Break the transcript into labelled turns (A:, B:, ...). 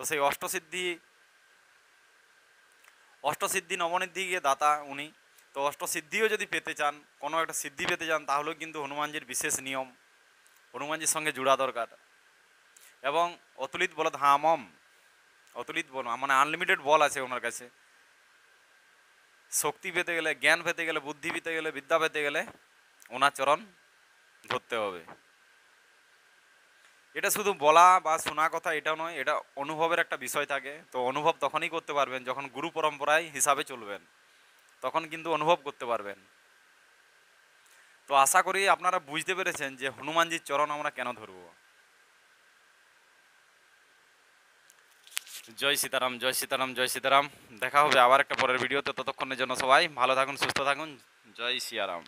A: তো সেই অষ্টসিদ্ধি নবনিধিকে দাতা উনি। তো অষ্টসিদ্ধিও যদি পেতে চান, কোনো একটা সিদ্ধি পেতে চান, তাহলেও কিন্তু হনুমানজির বিশেষ নিয়ম, হনুমানজির সঙ্গে জুড়া দরকার। এবং অতুলিত বল ধামম, অতুলিত বল মানে আনলিমিটেড বল আছে ওনার কাছে। শক্তি পেতে গেলে, জ্ঞান পেতে গেলে, বুদ্ধি পেতে গেলে, বিদ্যা পেতে গেলে ওনার চরণ ধরতে হবে। এটা শুধু বলা বা শোনা কথা এটাও নয়, এটা অনুভবের একটা বিষয় থাকে। তো অনুভব তখনই করতে পারবেন যখন গুরু পরম্পরায় হিসাবে চলবেন, তখন কিন্তু অনুভব করতে পারবেন। তো আশা করি আপনারা বুঝতে পেরেছেন যে হনুমানজির চরণ আমরা কেন ধরব। জয় সীতারাম, জয় সীতারাম, জয় সীতারাম। দেখা হবে আবার একটা পরের ভিডিওতে। ততক্ষণের জন্য সবাই ভালো থাকুন, সুস্থ থাকুন। জয় সিয়ারাম।